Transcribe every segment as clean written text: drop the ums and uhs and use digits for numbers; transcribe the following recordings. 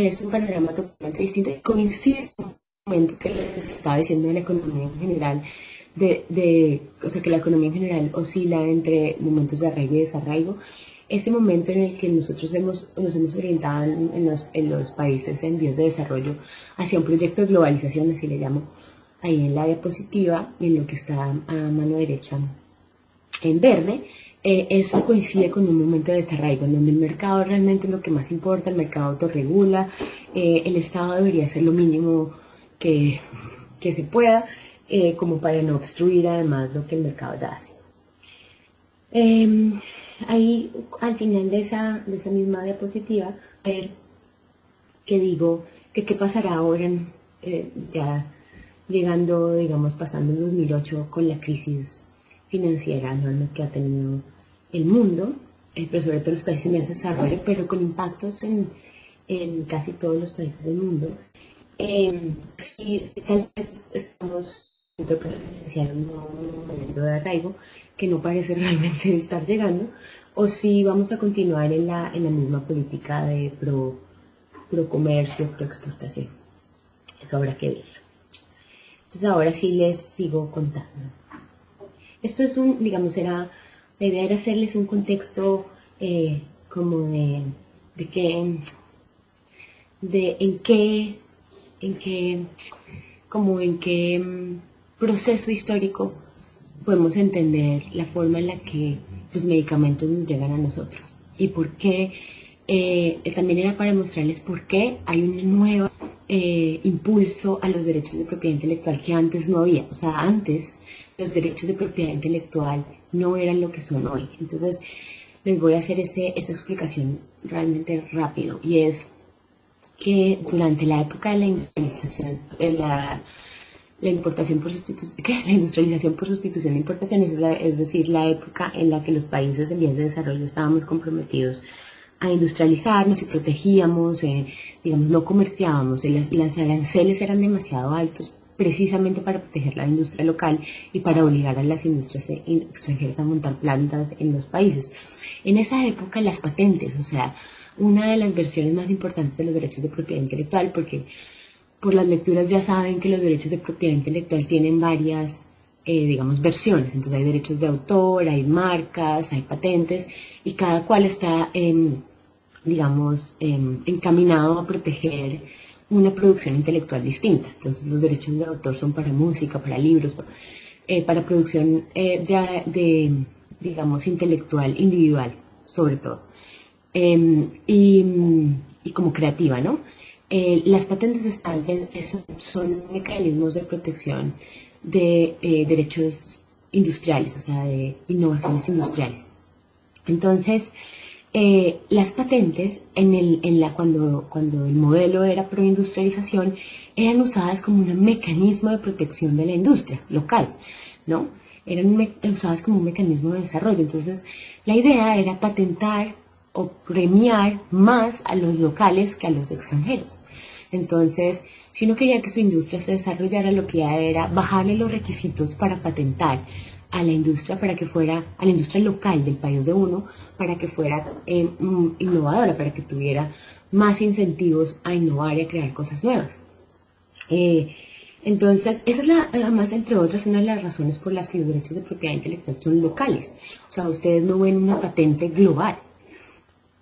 es un panorama totalmente distinto. Coincide con el momento que les estaba diciendo de la economía en general, o sea, que la economía en general oscila entre momentos de arraigo y desarraigo. Este momento en el que nosotros nos hemos orientado en los países en vías de desarrollo hacia un proyecto de globalización, así le llamo, ahí en la diapositiva, en lo que está a mano derecha en verde, eso coincide con un momento de desarraigo, en donde el mercado realmente es lo que más importa, el mercado autorregula, el Estado debería hacer lo mínimo que, que se pueda, como para no obstruir además lo que el mercado ya hace. Ahí al final de esa misma diapositiva, a ver que digo que qué pasará ahora, ya llegando, digamos, pasando el 2008 con la crisis financiera, ¿no?, que ha tenido el mundo, pero sobre todo los países en desarrollo, pero con impactos en casi todos los países del mundo. Sí, tal vez estamos presenciando un momento de arraigo que no parece realmente estar llegando, o si vamos a continuar en la misma política de pro comercio, pro exportación. Eso habrá que ver. Entonces ahora sí les sigo contando. Esto es la idea era hacerles un contexto como en qué proceso histórico podemos entender la forma en la que los medicamentos nos llegan a nosotros y por qué, también era para mostrarles por qué hay un nuevo impulso a los derechos de propiedad intelectual que antes no había. O sea, antes los derechos de propiedad intelectual no eran lo que son hoy. Entonces les voy a hacer esta explicación realmente rápido, y es que durante la época de la industrialización, la industrialización por sustitución de importación, es decir, la época en la que los países en vías de desarrollo estábamos comprometidos a industrializarnos y protegíamos, digamos, no comerciábamos, las aranceles eran demasiado altos precisamente para proteger la industria local y para obligar a las industrias extranjeras a montar plantas en los países. En esa época las patentes, o sea, una de las versiones más importantes de los derechos de propiedad intelectual, porque por las lecturas ya saben que los derechos de propiedad intelectual tienen varias, digamos, versiones. Entonces hay derechos de autor, hay marcas, hay patentes, y cada cual está, digamos, encaminado a proteger una producción intelectual distinta. Entonces los derechos de autor son para música, para libros, para producción digamos, intelectual, individual, sobre todo. Y como creativa, ¿no? Las patentes son mecanismos de protección de derechos industriales, o sea, de innovaciones industriales. Entonces, las patentes, cuando el modelo era proindustrialización, eran usadas como un mecanismo de protección de la industria local, ¿no? Eran usadas como un mecanismo de desarrollo. Entonces, la idea era patentar o premiar más a los locales que a los extranjeros. Entonces, si uno quería que su industria se desarrollara, lo que era bajarle los requisitos para patentar a la industria, a la industria local del país de uno, para que fuera innovadora, para que tuviera más incentivos a innovar y a crear cosas nuevas. Entonces, esa es además, entre otras, una de las razones por las que los derechos de propiedad intelectual son locales. O sea, ustedes no ven una patente global.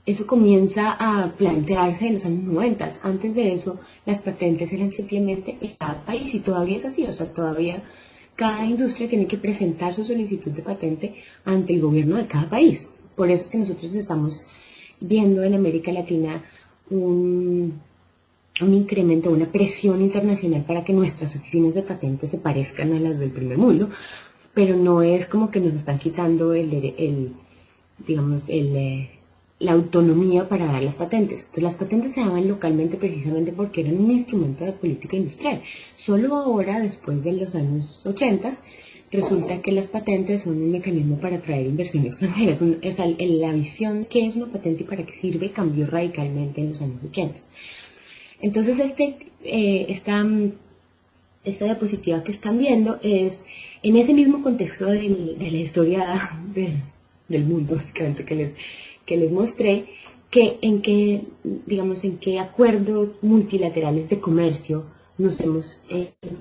Eso comienza a plantearse en los años 90. Antes de eso, las patentes eran simplemente en cada país, y todavía es así. O sea, todavía cada industria tiene que presentar su solicitud de patente ante el gobierno de cada país. Por eso es que nosotros estamos viendo en América Latina un incremento, una presión internacional para que nuestras oficinas de patentes se parezcan a las del primer mundo, pero no es como que nos están quitando la autonomía para dar las patentes. Entonces, las patentes se daban localmente precisamente porque eran un instrumento de política industrial. Solo ahora, después de los años 80, resulta que las patentes son un mecanismo para atraer inversión extranjera. La visión de qué es una patente y para qué sirve cambió radicalmente en los años 80. Entonces, esta diapositiva que están viendo es en ese mismo contexto de la historia del mundo, básicamente, que les mostré, digamos, en qué acuerdos multilaterales de comercio nos hemos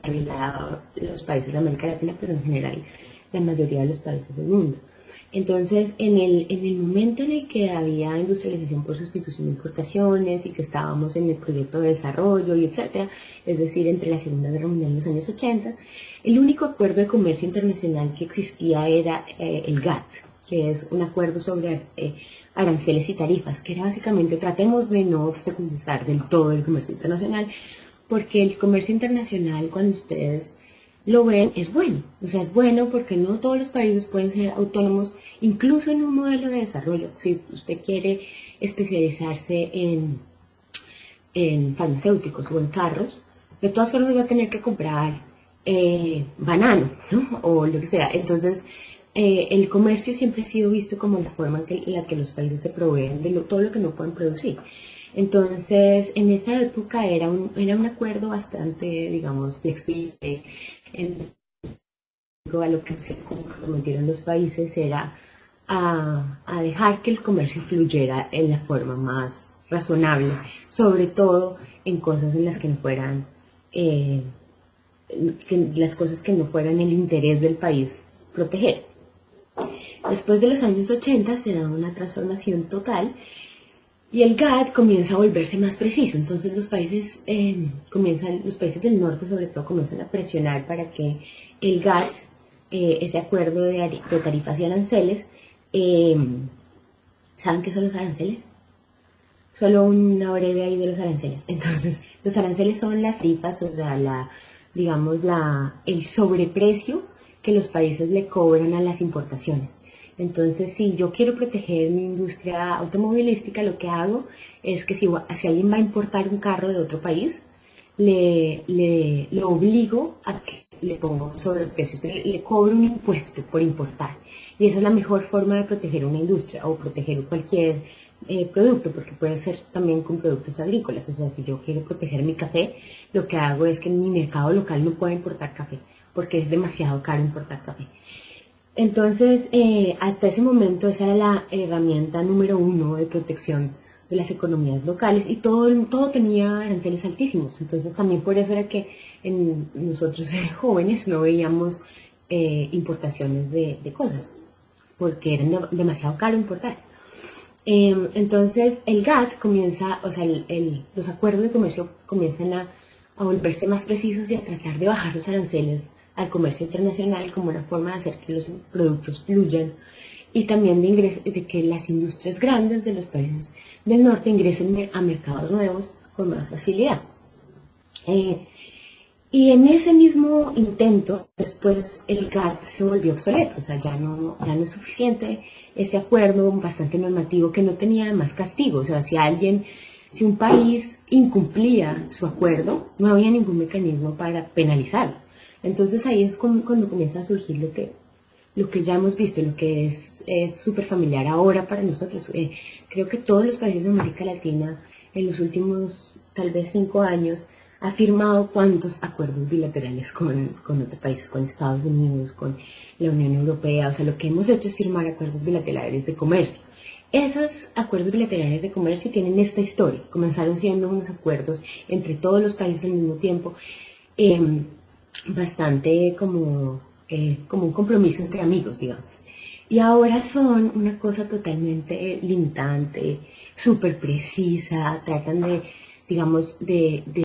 arreglado los países de América Latina, pero en general la mayoría de los países del mundo. Entonces, en el momento en el que había industrialización por sustitución de importaciones y que estábamos en el proyecto de desarrollo y etcétera, es decir, entre la Segunda Guerra Mundial y los años 80, el único acuerdo de comercio internacional que existía era el GATT, que es un acuerdo sobre aranceles y tarifas, que era básicamente tratemos de no obstaculizar del todo el comercio internacional, porque el comercio internacional, cuando ustedes lo ven, es bueno. O sea, es bueno porque no todos los países pueden ser autónomos, incluso en un modelo de desarrollo. Si usted quiere especializarse en farmacéuticos o en carros, de todas formas va a tener que comprar banano, ¿no? O lo que sea. Entonces, el comercio siempre ha sido visto como la forma en la que los países se proveen de todo lo que no pueden producir. Entonces, en esa época era un acuerdo bastante, digamos, flexible. En a lo que se comprometieron los países era a dejar que el comercio fluyera en la forma más razonable, sobre todo en cosas en las que no fueran, las cosas que no fueran el interés del país proteger. Después de los años 80 se da una transformación total y el GATT comienza a volverse más preciso. Entonces los países del norte sobre todo comienzan a presionar para que el GATT, ese acuerdo de tarifas y aranceles, ¿saben qué son los aranceles? Solo una breve ahí de los aranceles. Entonces, los aranceles son las tarifas, o sea, el sobreprecio que los países le cobran a las importaciones. Entonces, si yo quiero proteger mi industria automovilística, lo que hago es que si alguien va a importar un carro de otro país, lo obligo a que le ponga un sobreprecio, le cobro un impuesto por importar. Y esa es la mejor forma de proteger una industria o proteger cualquier producto, porque puede ser también con productos agrícolas. O sea, si yo quiero proteger mi café, lo que hago es que en mi mercado local no puedo importar café, porque es demasiado caro importar café. Entonces, hasta ese momento esa era la herramienta número uno de protección de las economías locales y todo tenía aranceles altísimos. Entonces también por eso era que nosotros jóvenes no veíamos importaciones de cosas, porque eran demasiado caro importar. Entonces el GATT comienza, o sea, los acuerdos de comercio comienzan a volverse más precisos y a tratar de bajar los aranceles al comercio internacional como una forma de hacer que los productos fluyan y también de que las industrias grandes de los países del norte ingresen a mercados nuevos con más facilidad. Y en ese mismo intento, después el GATT se volvió obsoleto, o sea, ya no es suficiente ese acuerdo bastante normativo que no tenía más castigo, o sea, si un país incumplía su acuerdo, no había ningún mecanismo para penalizarlo. Entonces ahí es cuando comienza a surgir lo que ya hemos visto, lo que es súper familiar ahora para nosotros. Creo que todos los países de América Latina en los últimos tal vez 5 años ha firmado cuantos acuerdos bilaterales con otros países, con Estados Unidos, con la Unión Europea. O sea, lo que hemos hecho es firmar acuerdos bilaterales de comercio. Esos acuerdos bilaterales de comercio tienen esta historia. Comenzaron siendo unos acuerdos entre todos los países al mismo tiempo, bastante como un compromiso entre amigos, digamos. Y ahora son una cosa totalmente limitante, súper precisa, tratan de, digamos, de